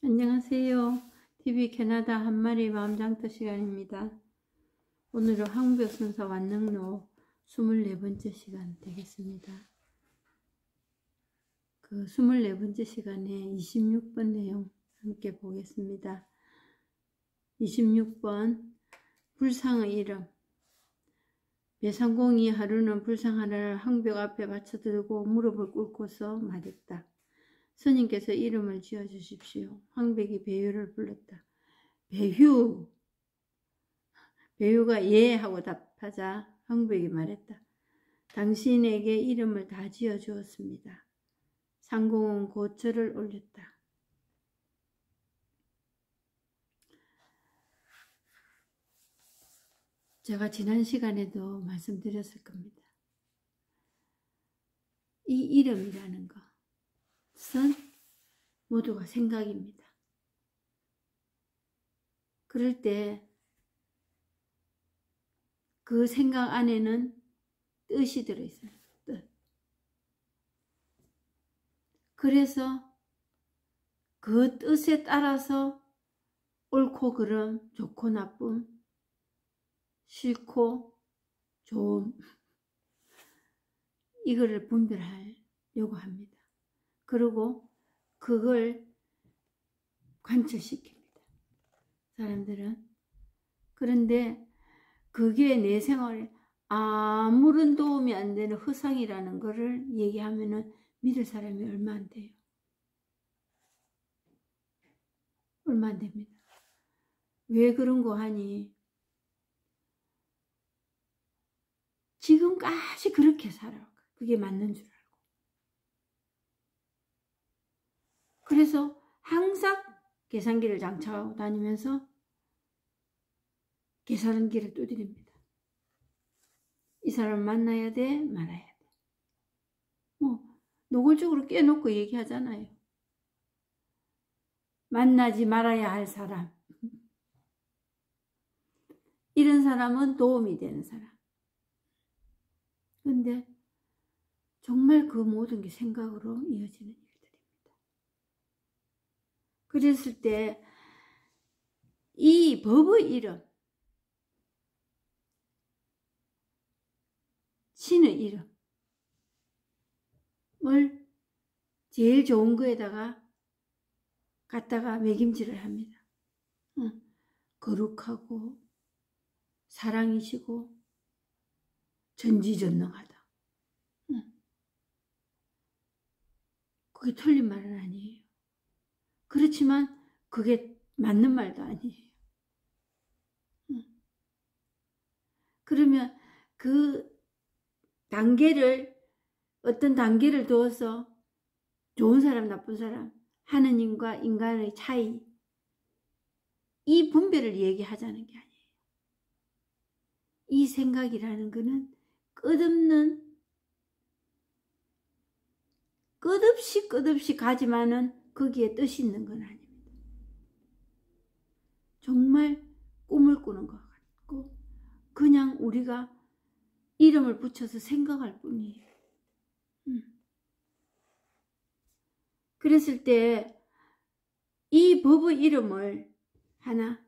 안녕하세요. TV 캐나다 한마리 마음장터 시간입니다. 오늘은 황벽선사 완능로 24번째 시간 되겠습니다. 그 24번째 시간에 26번 내용 함께 보겠습니다. 26번 불상의 이름. 배상공이 하루는 불상 하나를 황벽 앞에 받쳐들고 무릎을 꿇고서 말했다. 스님께서 이름을 지어주십시오. 황벽이 배유를 불렀다. 배유! 배유가 예 하고 답하자 황벽이 말했다. 당신에게 이름을 다 지어주었습니다. 상공은 곧 절을 올렸다. 제가 지난 시간에도 말씀드렸을 겁니다. 이 이름이라는 것은 모두가 생각입니다. 그럴 때 그 생각 안에는 뜻이 들어있어요. 뜻. 그래서 그 뜻에 따라서 옳고 그름, 좋고 나쁨, 싫고 좋음, 이거를 분별하려고 합니다. 그리고 그걸 관철시킵니다. 사람들은. 그런데 그게 내 생활에 아무런 도움이 안 되는 허상이라는 거를 얘기하면은 믿을 사람이 얼마 안 돼요. 얼마 안 됩니다. 왜 그런 거 하니? 지금까지 그렇게 살아. 그게 맞는 줄 알고. 그래서 항상 계산기를 장착하고 다니면서 계산기를 두드립니다. 이 사람 만나야 돼? 말아야 돼? 노골적으로 깨놓고 얘기하잖아요. 만나지 말아야 할 사람. 이런 사람은 도움이 되는 사람. 근데 정말 그 모든 게 생각으로 이어지는 일들입니다. 그랬을 때 이 법의 이름, 신의 이름을 제일 좋은 거에다가 갖다가 매김질을 합니다. 거룩하고 사랑이시고 전지전능하다. 그게 틀린 말은 아니에요. 그렇지만 그게 맞는 말도 아니에요. 그러면 그 단계를, 어떤 단계를 두어서 좋은 사람, 나쁜 사람, 하느님과 인간의 차이, 이 분별을 얘기하자는 게 아니에요. 이 생각이라는 거는 끝없이 가지만은 거기에 뜻이 있는 건 아닙니다. 정말 꿈을 꾸는 것 같고 그냥 우리가 이름을 붙여서 생각할 뿐이에요. 그랬을 때 이 법의 이름을 하나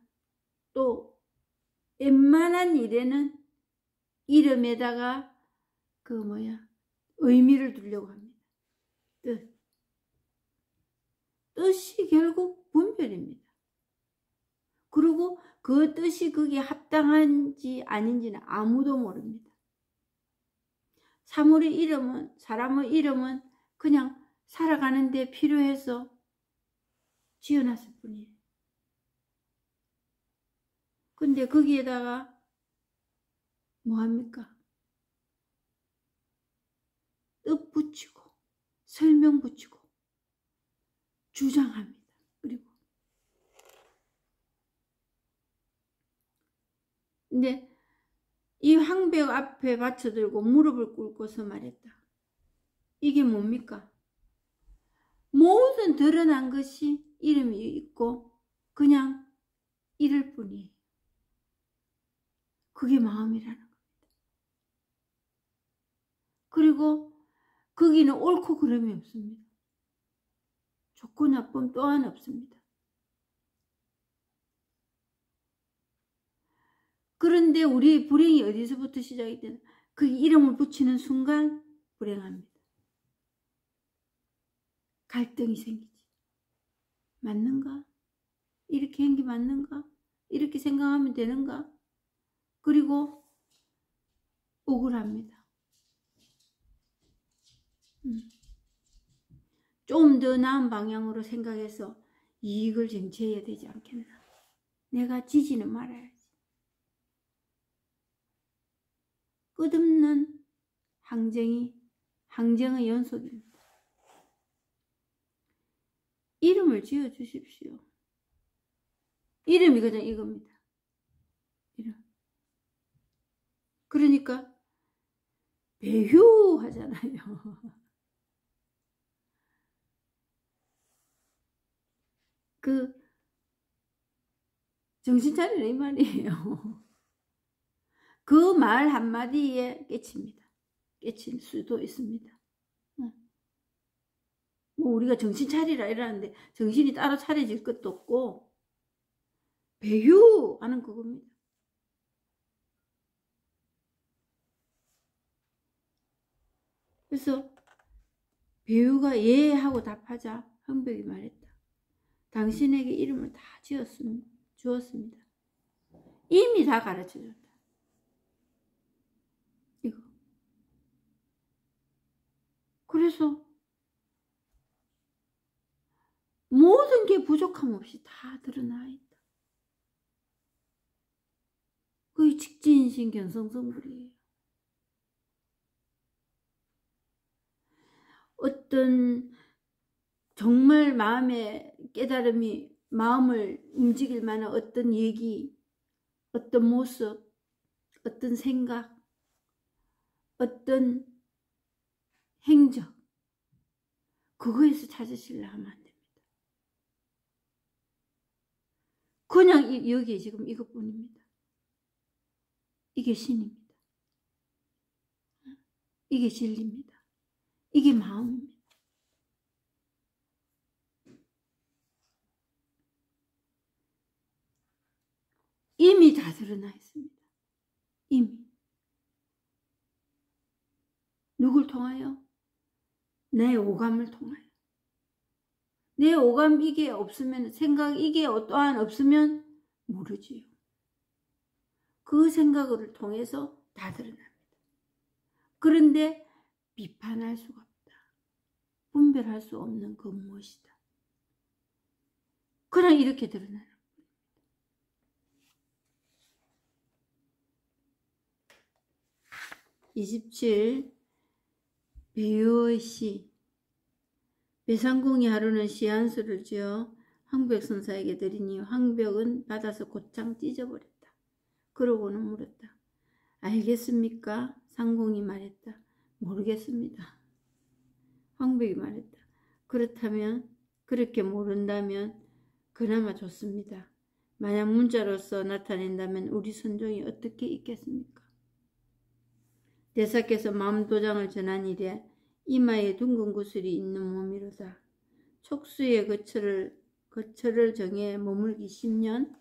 또 웬만한 일에는 이름에다가 의미를 두려고 합니다. 뜻이 결국 분별입니다. 그리고 그 뜻이 그게 합당한지 아닌지는 아무도 모릅니다. 사람의 이름은 그냥 살아가는데 필요해서 지어놨을 뿐이에요. 근데 거기에다가 뭐합니까? 뜻 붙이고 설명 붙이고 주장합니다. 그리고 근데 이 황벽 앞에 받쳐들고 무릎을 꿇고서 말했다. 이게 뭡니까? 모든 드러난 것이 이름이 있고 그냥 이럴 뿐이에요. 그게 마음이라는 겁니다. 그리고 거기는 옳고 그름이 없습니다. 좋고 나쁨 또한 없습니다. 그런데 우리 불행이 어디서부터 시작이 되나? 그 이름을 붙이는 순간 불행합니다. 갈등이 생기지. 맞는가? 이렇게 한 게 맞는가? 이렇게 생각하면 되는가? 그리고 억울합니다. 좀 더 나은 방향으로 생각해서 이익을 쟁취해야 되지 않겠나. 내가 지지는 말아야지. 끝없는 항쟁의 연속입니다. 이름을 지어 주십시오. 이름이 그냥 이겁니다. 이름. 그러니까 배휴 하잖아요. 정신 차리라 이 말이에요. 그 말 한마디에 깨칠 수도 있습니다. 뭐 우리가 정신 차리라 이러는데 정신이 따로 차려질 것도 없고 배휴 하는 그겁니다. 그래서 배우가 예 하고 답하자 황벽이 말했다. 당신에게 이름을 다 주었습니다. 이미 다 가르쳐줬다. 이거. 그래서 모든 게 부족함 없이 다 드러나 있다. 그게 직진신 견성성불이에요. 어떤 정말 마음의 깨달음이 마음을 움직일 만한 어떤 얘기, 어떤 모습, 어떤 생각, 어떤 행적, 그거에서 찾으시려 하면 안 됩니다. 그냥 여기에 지금 이것뿐입니다. 이게 신입니다. 이게 진리입니다. 이게 마음입니다. 이미 다 드러나 있습니다. 이미. 누굴 통하여? 내 오감을 통하여. 내 오감 이게 없으면, 생각 이게 또한 없으면 모르지요. 그 생각을 통해서 다 드러납니다. 그런데 비판할 수가 없다. 분별할 수 없는 그 무엇이다. 그냥 이렇게 드러나는 겁니다. 27. 배우의 시. 배상공이 하루는 시 한 수를 지어 황벽 선사에게 드리니 황벽은 받아서 곧장 찢어버렸다. 그러고는 물었다. 알겠습니까? 상공이 말했다. 모르겠습니다. 황벽이 말했다. 그렇다면, 그렇게 모른다면 그나마 좋습니다. 만약 문자로서 나타낸다면 우리 선종이 어떻게 있겠습니까? 대사께서 마음도장을 전한 이래 이마에 둥근 구슬이 있는 몸이로다. 촉수의 거처를 정해 머물기 10년,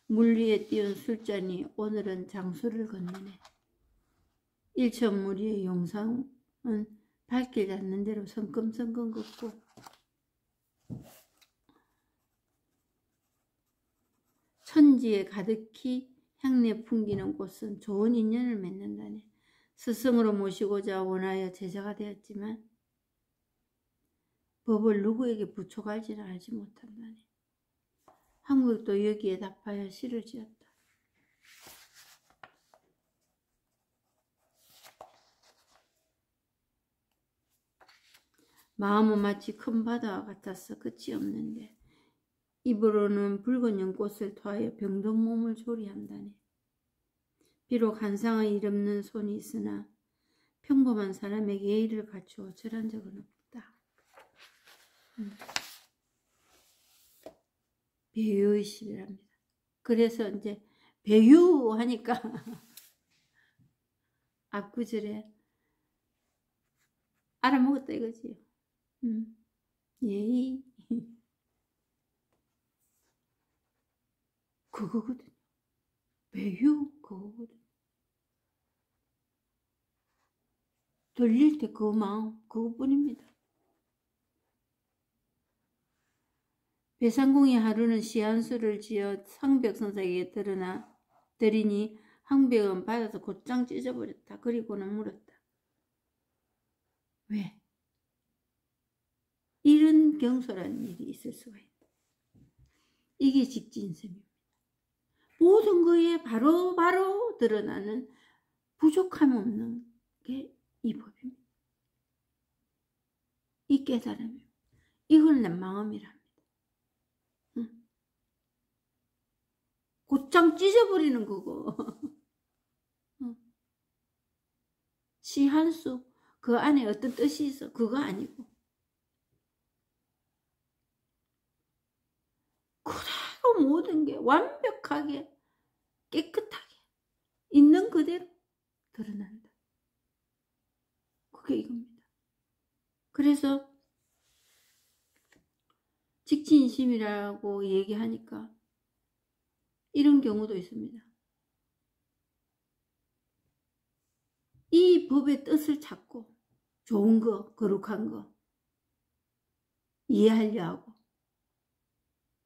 물 위에 띄운 술잔이 오늘은 장수를 건너네. 일천무리의 용상은 발길 닿는 대로 성큼성큼 걷고 천지에 가득히 향내 풍기는 곳은 좋은 인연을 맺는다네. 스승으로 모시고자 원하여 제자가 되었지만 법을 누구에게 부촉할지는 알지 못한다네. 한국도 여기에 답하여 시를 지었다. 마음은 마치 큰 바다와 같아서 끝이 없는데 입으로는 붉은 연꽃을 토하여 병든 몸을 조리한다네. 비록 한상의 일없는 손이 있으나 평범한 사람에게 예의를 갖추어 절한 적은 없다. 배유의 시랍니다. 그래서 이제 배유 하니까 앞구절에 알아먹었다 이거지. 예의 그거거든요. 배유 그거거든. 들릴 때 그 마음 그거뿐입니다. 배상공이 하루는 시한수를 지어 황백선사에게 드리니 황백은 받아서 곧장 찢어버렸다. 그리고는 물었다. 왜? 이런 경솔한 일이 있을 수가 있다. 이게 직진심입니다. 모든 거에 바로 드러나는 부족함 없는 게 이 법입니다. 이 깨달음입니다. 이걸 내 마음이랍니다. 응? 곧장 찢어버리는 거고. 응? 시한수 그 안에 어떤 뜻이 있어 그거 아니고 그대로 모든 게 완벽하게 깨끗하게 있는 그대로 드러난다. 그게 이겁니다. 그래서 직진심이라고 얘기하니까 이런 경우도 있습니다. 이 법의 뜻을 찾고 좋은 거, 거룩한 거 이해하려 하고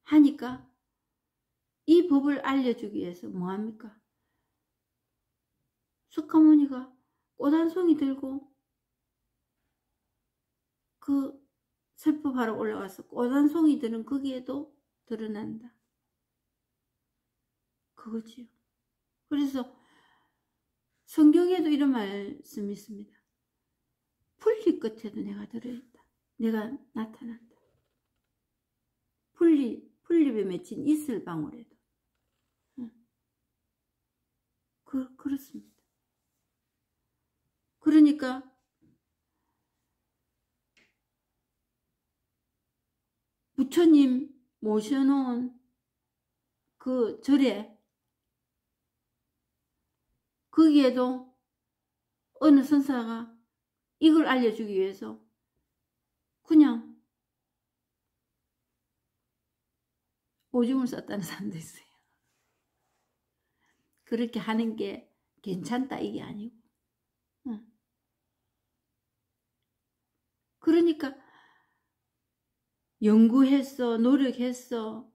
하니까 이 법을 알려주기 위해서 뭐합니까? 석가모니가 꽃 한 송이 들고 그 설법하러 올라가서 꽃 한 송이 들은 거기에도 드러난다. 그거지요. 그래서 성경에도 이런 말씀이 있습니다. 풀잎 끝에도 내가 들어있다. 내가 나타난다. 풀잎에 맺힌 이슬방울에도. 그렇습니다. 그러니까 부처님 모셔놓은 그 절에 거기에도 어느 선사가 이걸 알려주기 위해서 그냥 오줌을 쌌다는 사람도 있어요. 그렇게 하는 게 괜찮다 이게 아니고. 그러니까 연구했어, 노력했어,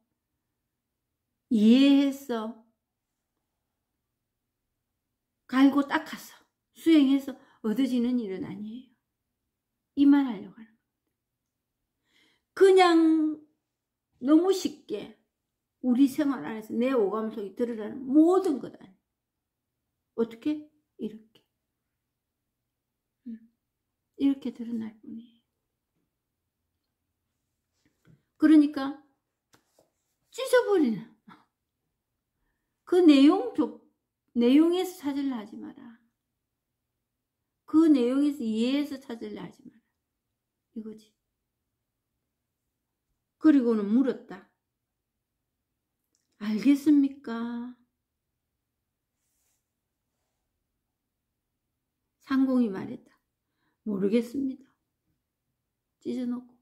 이해했어, 갈고 닦았어, 수행해서 얻어지는 일은 아니에요. 이 말 하려고 하는 거예요. 그냥 너무 쉽게 우리 생활 안에서 내 오감 속에 드러나는 모든 것 아니에요. 어떻게? 이렇게 드러날 뿐이에요. 그러니까 찢어버리는 그 내용에서 찾으려 하지 마라. 그 내용에서 이해해서 찾으려 하지 마라. 이거지. 그리고는 물었다. 알겠습니까? 상공이 말했다. 모르겠습니다. 찢어놓고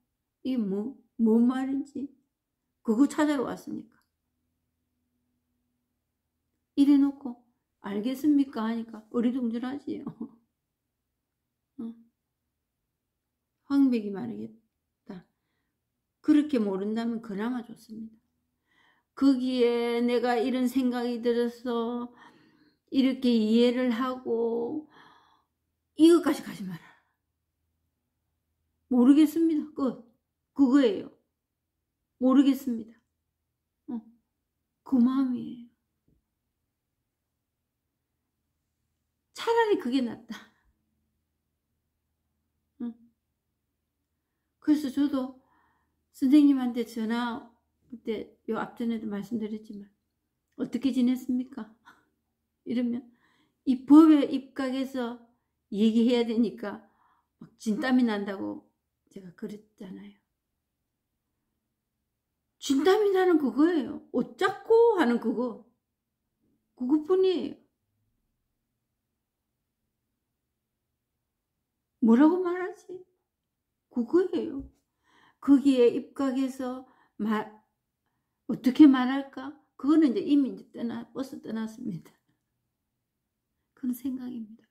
이게 뭔 말인지 그거 찾아러 왔으니까. 이래놓고 알겠습니까? 하니까 어리둥절하지요. 황백이 말하겠다. 그렇게 모른다면 그나마 좋습니다. 거기에 내가 이런 생각이 들어서 이렇게 이해를 하고 이것까지 가지 마라. 모르겠습니다. 그거예요. 모르겠습니다. 그 마음이에요. 차라리 그게 낫다. 그래서 저도 선생님한테 전화 그때 요 앞전에도 말씀드렸지만 어떻게 지냈습니까? 이러면 이 법에 입각해서 얘기해야 되니까 막 진땀이 난다고 제가 그랬잖아요. 진땀이 나는 그거예요. 옷 잡고 하는 그거뿐이에요. 뭐라고 말하지? 그거예요. 거기에 입각해서 어떻게 말할까? 그거는 이제 이미 이제 버스 떠났습니다. 그런 생각입니다.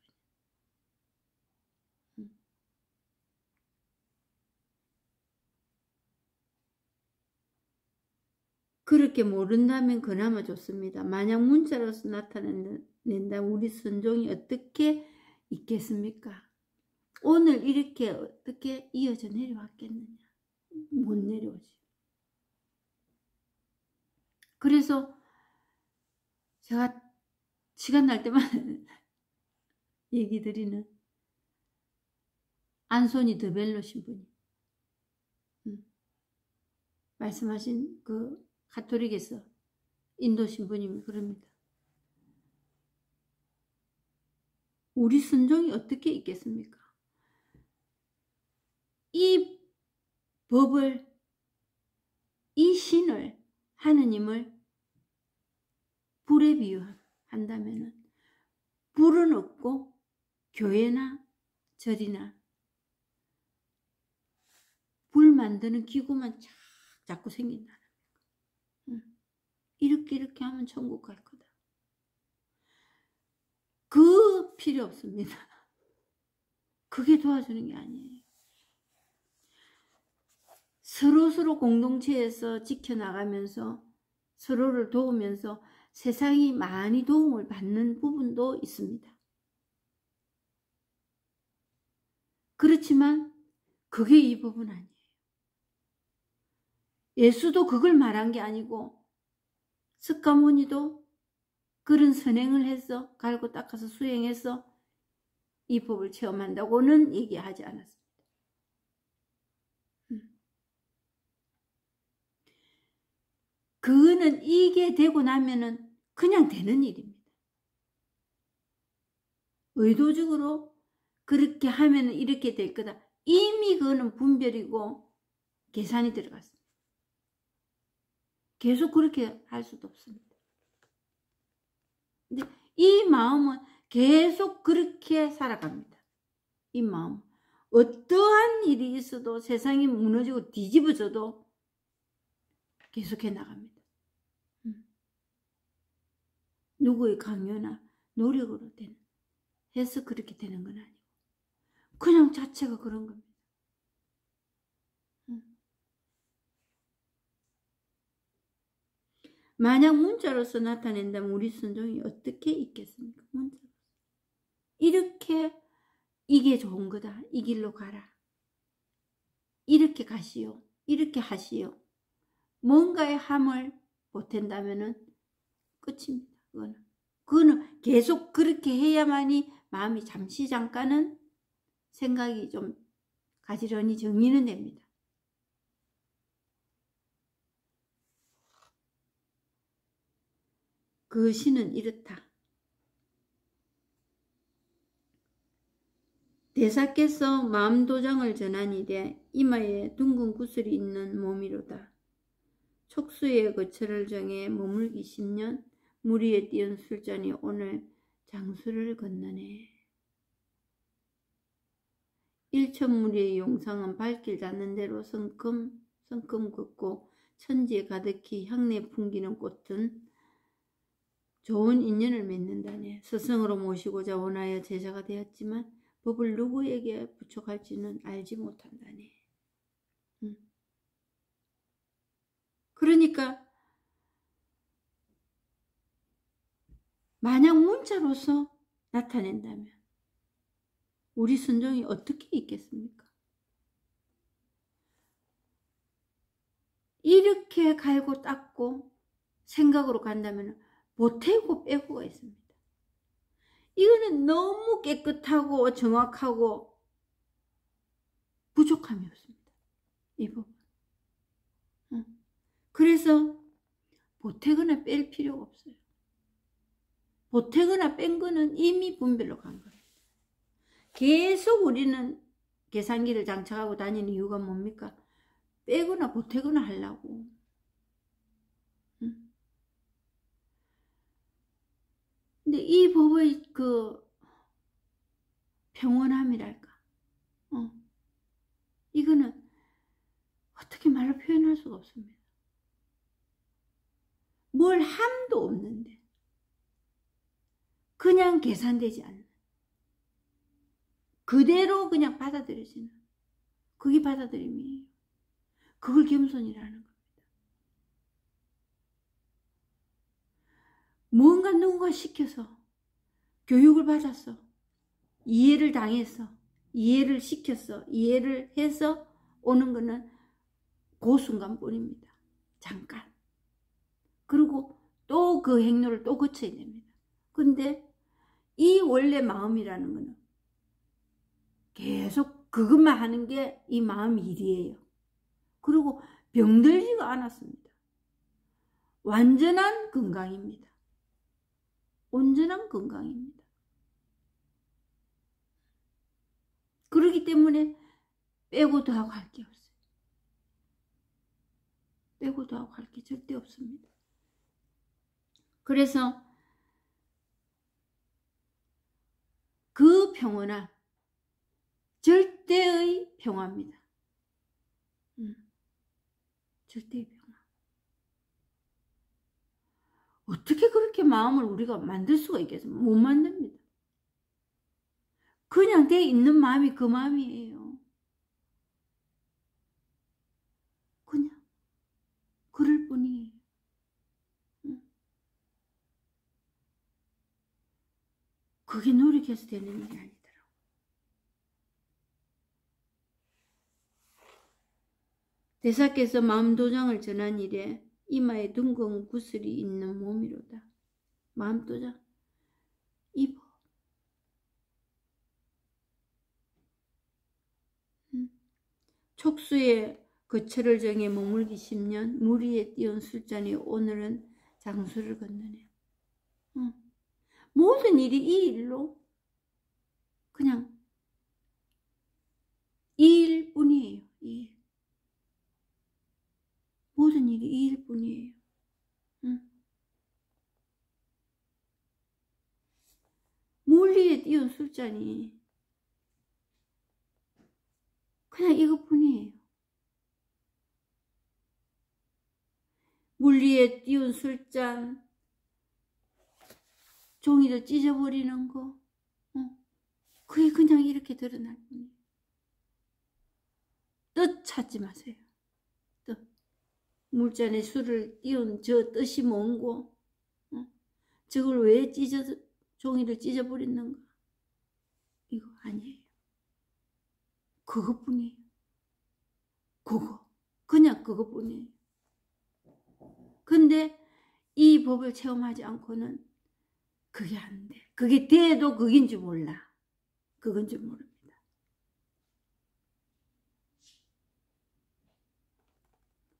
그렇게 모른다면 그나마 좋습니다. 만약 문자로서 나타낸다 우리 선종이 어떻게 있겠습니까? 오늘 이렇게 어떻게 이어져 내려왔겠느냐? 못 내려오지. 그래서 제가 시간 날 때마다 얘기 드리는 안소니 드벨로 신부님 말씀하신 그 가톨릭에서 인도 신부님이 그럽니다. 우리 순종이 어떻게 있겠습니까? 이 법을, 이 신을, 하느님을 불에 비유한다면 불은 없고 교회나 절이나 불 만드는 기구만 자꾸 생긴다는 거야. 이렇게 하면 천국 갈 거다. 그 필요 없습니다. 그게 도와주는 게 아니에요. 서로 공동체에서 지켜나가면서 서로를 도우면서 세상이 많이 도움을 받는 부분도 있습니다. 그렇지만 그게 이 부분 아니에요. 예수도 그걸 말한 게 아니고 석가모니도 그런 선행을 해서 갈고 닦아서 수행해서 이 법을 체험한다고는 얘기하지 않았습니다. 그거는 이게 되고 나면은 그냥 되는 일입니다. 의도적으로 그렇게 하면은 이렇게 될 거다. 이미 그거는 분별이고 계산이 들어갔습니다. 계속 그렇게 할 수도 없습니다. 근데 이 마음은 계속 그렇게 살아갑니다. 이 마음. 어떠한 일이 있어도 세상이 무너지고 뒤집어져도 계속해 나갑니다. 누구의 강요나 노력으로 해서 그렇게 되는 건 아니고 그냥 자체가 그런 겁니다. 만약 문자로서 나타낸다면 우리 순종이 어떻게 있겠습니까? 문자로서. 이렇게 이게 좋은 거다. 이 길로 가라. 이렇게 가시오. 이렇게 하시오. 뭔가의 함을 보탠다면은 끝입니다. 그거는 계속 그렇게 해야만이 마음이 잠시 잠깐은 생각이 좀 가지런히 정리는 됩니다. 그 시는 이렇다. 대사께서 마음도장을 전하니되 이마에 둥근 구슬이 있는 몸이로다. 촉수의 거처를 정해 머물기 10년 물 위에 띄운 술잔이 오늘 장수를 건너네. 일천무리의 용상은 발길 닿는 대로 성큼 걷고 천지에 가득히 향내 풍기는 꽃은 좋은 인연을 맺는다네. 스승으로 모시고자 원하여 제자가 되었지만 법을 누구에게 부촉할지는 알지 못한다네. 그러니까 만약 문자로서 나타낸다면 우리 순종이 어떻게 있겠습니까? 이렇게 갈고 닦고 생각으로 간다면 보태고 빼고가 있습니다. 이거는 너무 깨끗하고 정확하고 부족함이 없습니다. 이 부분. 그래서 보태거나 뺄 필요가 없어요. 보태거나 뺀 거는 이미 분별로 간 거예요. 계속 우리는 계산기를 장착하고 다니는 이유가 뭡니까? 빼거나 보태거나 하려고. 근데 이 법의 그 평온함이랄까? 이거는 어떻게 말로 표현할 수가 없습니다. 뭘 함도 없는데 그냥 계산되지 않는, 그대로 그냥 받아들여지는, 그게 받아들임이에요. 그걸 겸손이라는 겁니다. 뭔가 누군가 시켜서, 교육을 받았어, 이해를 당했어, 이해를 시켰어, 이해를 해서 오는 거는 그 순간뿐입니다. 잠깐. 그리고 또 그 행로를 또 거쳐야 됩니다. 근데 이 원래 마음이라는 거는 계속 그것만 하는 게 이 마음 일이에요. 그리고 병들지가 않았습니다. 완전한 건강입니다. 온전한 건강입니다. 그렇기 때문에 빼고 더하고 할 게 없어요. 빼고 더하고 할 게 절대 없습니다. 그래서 그 평온함, 절대의 평화입니다. 절대의 평화. 어떻게 그렇게 마음을 우리가 만들 수가 있겠어요? 못 만듭니다. 그냥 돼 있는 마음이 그 마음이에요. 그냥 그럴 뿐이에요. 그게 노력해서 되는 일이 아니더라고요. 대사께서 마음도장을 전한 이래 이마에 둥근 구슬이 있는 몸이로다. 마음도장 입어. 촉수에 거처를 정해 머물기 10년, 물 위에 띄운 술잔이 오늘은 장수를 건너네. 모든 일이 이 일로 그냥 이 일뿐이에요. 이 일. 모든 일이 이 일뿐이에요. 물 위에 띄운 술잔이 그냥 이것뿐이에요. 물 위에 띄운 술잔, 종이를 찢어버리는 거, 그게 그냥 이렇게 드러날 뿐이에요. 뜻 찾지 마세요. 뜻. 물잔에 술을 띄운 저 뜻이 뭔고, 저걸 왜 종이를 찢어버리는가? 이거 아니에요. 그것뿐이에요. 그냥 그것뿐이에요. 근데 이 법을 체험하지 않고는 그게 안 돼. 그게 돼도 그긴 줄 몰라. 그건 줄 모릅니다.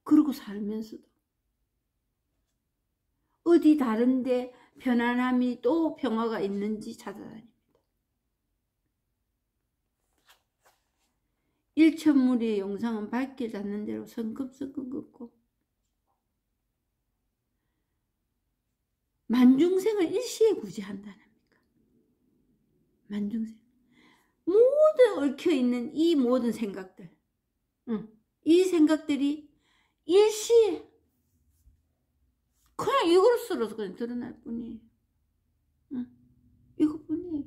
그러고 살면서도 어디 다른데 편안함이 또 평화가 있는지 찾아다닙니다. 일천무리의 영상은 밝게 닿는 대로 성큼성큼 걷고 만중생을 일시에 구제한다랍니까? 만중생. 모든 얽혀있는 이 모든 생각들, 이 생각들이 일시에 그냥 이것으로 그냥 드러날 뿐이에요. 이것뿐이에요.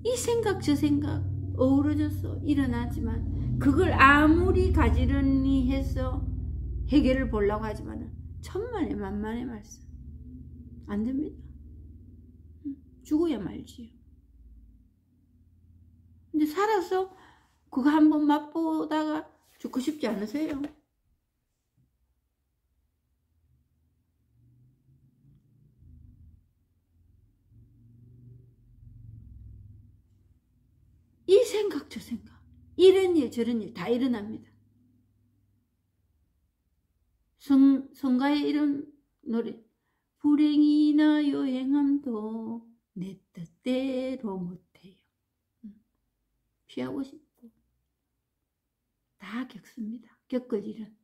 이 생각 저 생각 어우러져서 일어나지만 그걸 아무리 가지런히 해서 해결을 보려고 하지만 천만에 만만의 말씀 안 됩니다. 죽어야 말지요. 근데 살아서 그거 한번 맛보다가 죽고 싶지 않으세요? 이 생각 저 생각 이런 일 저런 일 다 일어납니다. 성가의 이런 노래, 불행이나 여행함도 내 뜻대로 못해요. 피하고 싶고 다 겪습니다. 겪을 일은.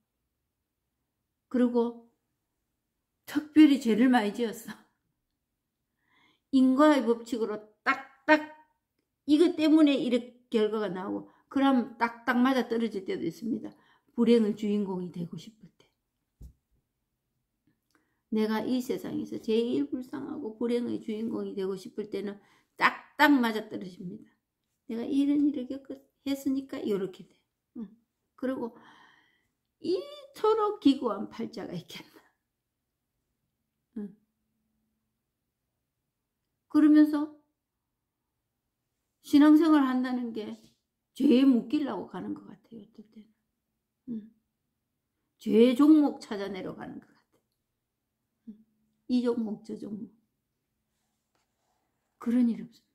그리고 특별히 죄를 많이 지었어. 인과의 법칙으로 딱딱 이것 때문에 이렇게 결과가 나오고 그럼 딱딱 맞아 떨어질 때도 있습니다. 불행의 주인공이 되고 싶을 때. 내가 이 세상에서 제일 불쌍하고 불행의 주인공이 되고 싶을 때는 딱딱 맞아떨어집니다. 내가 이런 일을 했으니까 이렇게 돼. 그리고 이토록 기구한 팔자가 있겠나. 그러면서 신앙생활 한다는 게 죄에 묶이려고 가는 것 같아요. 어떨 때는. 죄의 종목 찾아내러 가는 것 같아요. 이 종목 저 종목. 그런 일 없습니다.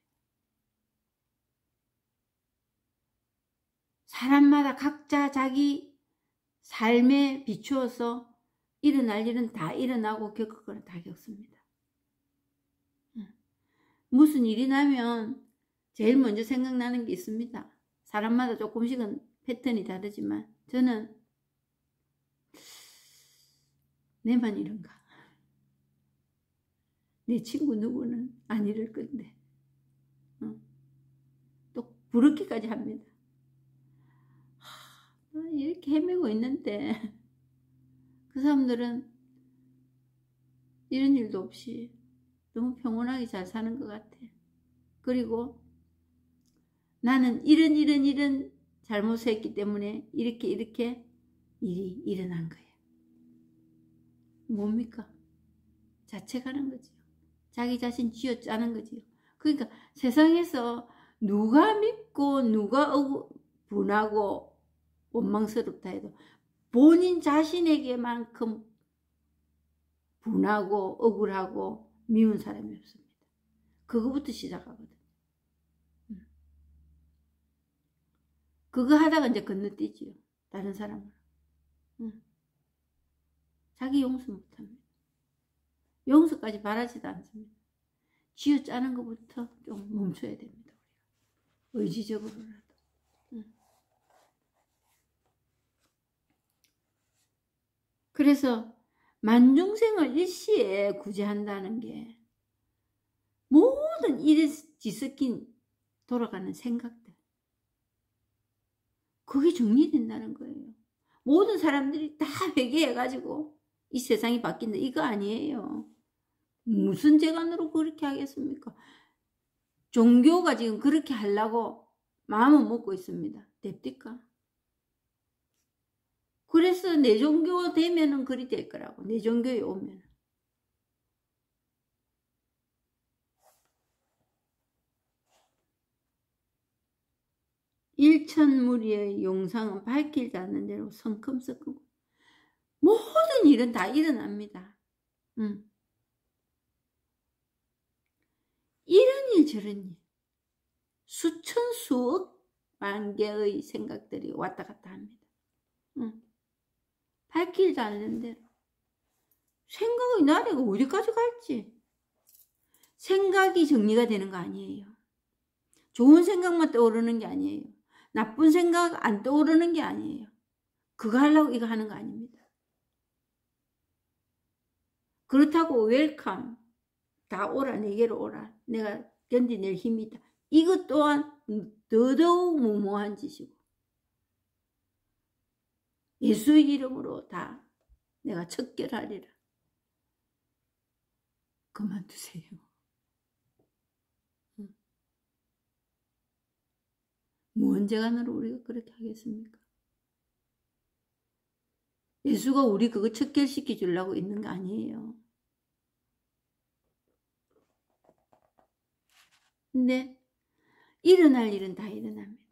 사람마다 각자 자기 삶에 비추어서 일어날 일은 다 일어나고 겪을 거는 다 겪습니다. 무슨 일이 나면 제일 먼저 생각나는 게 있습니다. 사람마다 조금씩은 패턴이 다르지만 저는 내만 이런가? 내 친구 누구는 안 이럴 건데 또 부럽기까지 합니다. 이렇게 헤매고 있는데 그 사람들은 이런 일도 없이 너무 평온하게 잘 사는 것 같아. 그리고 나는 이런 잘못을 했기 때문에 이렇게 일이 일어난 거예요. 뭡니까? 자책하는 거지요. 자기 자신 쥐어짜는 거지요. 그러니까 세상에서 누가 믿고 누가 분하고 원망스럽다 해도 본인 자신에게만큼 분하고 억울하고 미운 사람이 없습니다. 그거부터 시작하거든. 그거 하다가 이제 건너뛰지요. 다른 사람으로. 자기 용서 못합니다. 용서까지 바라지도 않습니다. 쥐어짜는 것부터 좀 멈춰야 됩니다. 우리가. 의지적으로라도. 그래서 만중생을 일시에 구제한다는 게 모든 일에 뒤섞인 돌아가는 생각들. 그게 정리된다는 거예요. 모든 사람들이 다 회개해가지고 이 세상이 바뀐다. 이거 아니에요. 무슨 재간으로 그렇게 하겠습니까? 종교가 지금 그렇게 하려고 마음은 먹고 있습니다. 됩니까? 그래서 내 종교 되면은 그리 될 거라고. 내 종교에 오면. 일천무리의 용상은 밝히지 않는 대로 성큼성큼 모든 일은 다 일어납니다. 이런 일 저런 일 수천 수억 만 개의 생각들이 왔다 갔다 합니다. 밝히지 않는 대로 생각의 나래가 어디까지 갈지. 생각이 정리가 되는 거 아니에요. 좋은 생각만 떠오르는 게 아니에요. 나쁜 생각 안 떠오르는 게 아니에요. 그거 하려고 이거 하는 거 아닙니다. 그렇다고 웰컴 다 오라 내게로 오라 내가 견디낼 힘이 있다. 이것 또한 더더욱 무모한 짓이고 예수의 이름으로 다 내가 척결하리라. 그만두세요. 뭔 재간으로 우리가 그렇게 하겠습니까? 예수가 우리 그거 척결시켜 주려고 있는 거 아니에요. 근데 일어날 일은 다 일어납니다.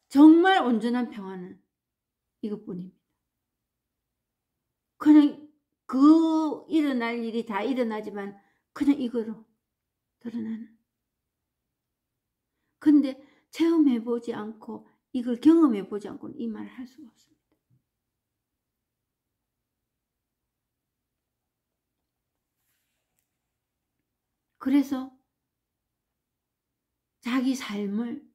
정말 온전한 평화는 이것뿐입니다. 그냥 그 일어날 일이 다 일어나지만 그냥 이거로 드러나는. 근데 체험해보지 않고 이걸 경험해보지 않고는 이 말을 할 수가 없습니다. 그래서 자기 삶을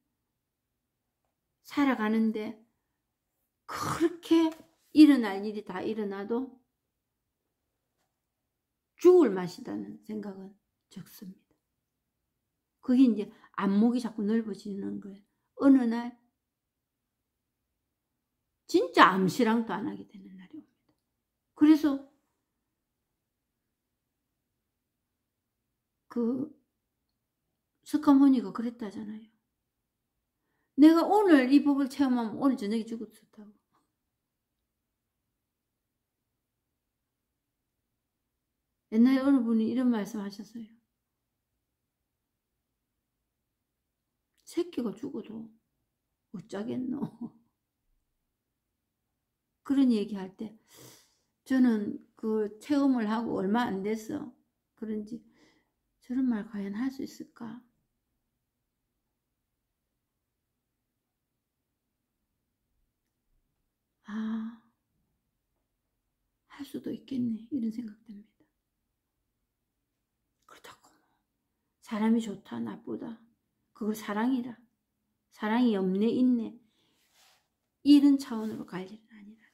살아가는데 그렇게 일어날 일이 다 일어나도 죽을 맛이라는 생각은 적습니다. 그게 이제 안목이 자꾸 넓어지는 거예요. 어느 날 진짜 암시랑도 안 하게 되는 그래서 그 석가모니가 그랬다잖아요. 내가 오늘 이 법을 체험하면 오늘 저녁에 죽었었다고. 옛날에 어느 분이 이런 말씀 하셨어요. 새끼가 죽어도 어쩌겠노. 그런 얘기할 때 저는 그 체험을 하고 얼마 안 됐어. 그런지 저런 말 과연 할 수 있을까? 아, 할 수도 있겠네. 이런 생각됩니다. 그렇다고 사람이 좋다 나쁘다 그걸 사랑이라, 사랑이 없네 있네, 이런 차원으로 갈 일은 아니라.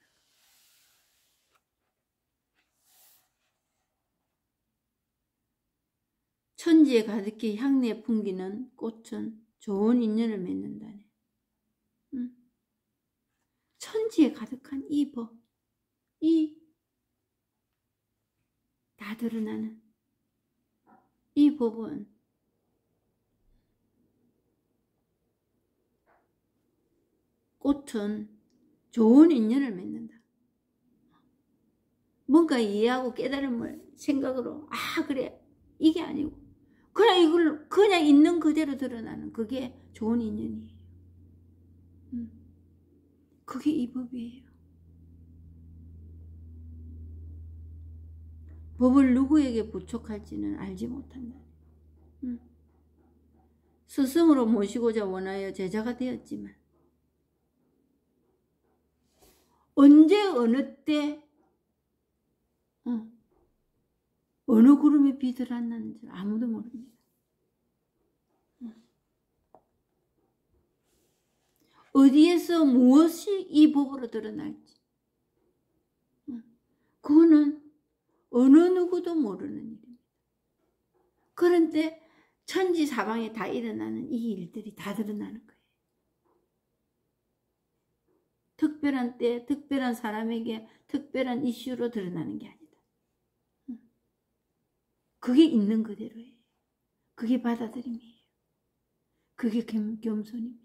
천지에 가득히 향내 풍기는 꽃은 좋은 인연을 맺는다네. 천지에 가득한 이 법, 이 다 드러나는 이 법은 꽃은 좋은 인연을 맺는다. 뭔가 이해하고 깨달음을 생각으로 그래 이게 아니고 그냥 이걸 그냥 있는 그대로 드러나는 그게 좋은 인연이에요. 그게 이 법이에요. 법을 누구에게 부촉할지는 알지 못한다. 스승으로 모시고자 원하여 제자가 되었지만 언제 어느 때 어느 구름에 비 들어왔는지 아무도 모릅니다. 어디에서 무엇이 이 법으로 드러날지 그거는 어느 누구도 모르는 일입니다. 그런데 천지사방에 다 일어나는 이 일들이 다 드러나는 거예요. 특별한 때 특별한 사람에게 특별한 이슈로 드러나는 게 아니다. 그게 있는 그대로예요. 그게 받아들임이에요. 그게 겸손입니다.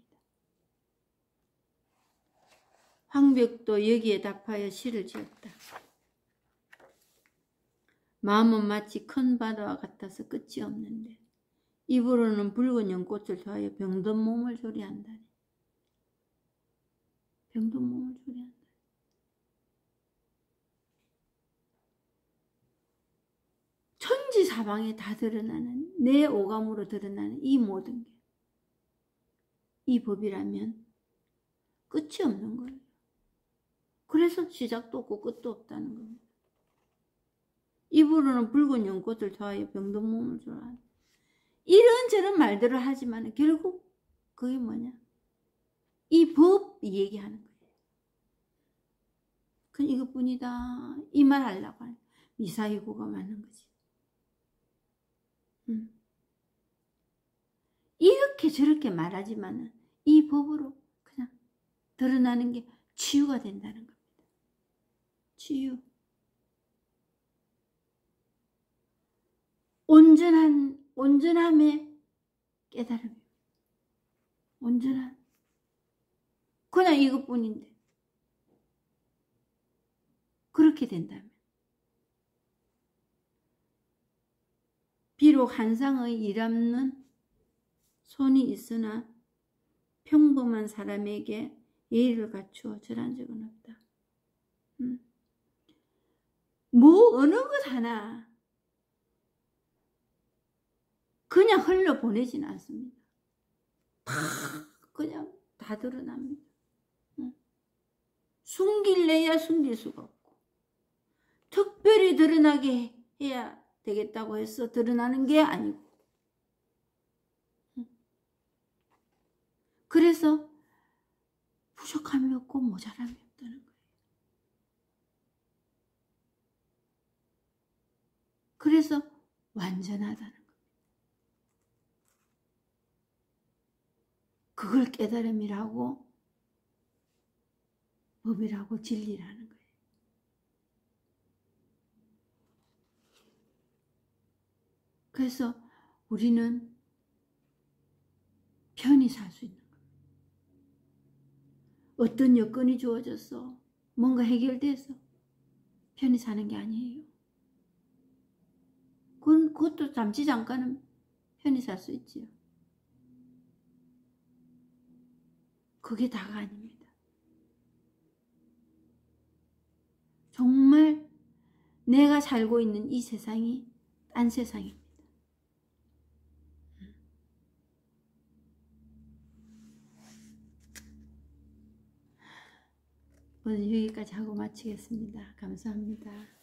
황벽도 여기에 답하여 시를 지었다. 마음은 마치 큰 바다와 같아서 끝이 없는데 입으로는 붉은 연꽃을 더하여 병든 몸을 조리한다네. 병든 몸을 조리한다. 천지사방에 다 드러나는 내 오감으로 드러나는 이 모든 게 이 법이라면 끝이 없는 거예요. 그래서 시작도 없고 끝도 없다는 겁니다. 입으로는 붉은 연꽃을 더하여 병든 몸을 조리한다. 이런저런 말들을 하지만 결국 그게 뭐냐? 이 법 얘기하는 거예요. 그냥 이것뿐이다. 이 말 하려고 하는 미사이고가 맞는 거지. 이렇게 저렇게 말하지만은 이 법으로 그냥 드러나는 게 치유가 된다는 겁니다. 치유. 온전함의 깨달음입니다. 온전한. 그냥 이것뿐인데. 그렇게 된다면. 비록 한상의 일없는 손이 있으나 평범한 사람에게 예의를 갖추어 절한 적은 없다. 뭐 어느 것 하나 그냥 흘려보내진 않습니다. 그냥 다 드러납니다. 숨길래야 숨길 수가 없고 특별히 드러나게 해야 되겠다고 해서 드러나는 게 아니고 그래서 부족함이 없고 모자람이 없다는 거예요. 그래서 완전하다는 거예요. 그걸 깨달음이라고 법이라고 진리라는 거예요. 그래서 우리는 편히 살 수 있는 거예요. 어떤 여건이 주어졌어, 뭔가 해결돼서 편히 사는 게 아니에요. 그것도 잠시 잠깐은 편히 살 수 있지요. 그게 다가 아닙니다. 정말 내가 살고 있는 이 세상이 딴 세상입니다. 오늘 여기까지 하고 마치겠습니다. 감사합니다.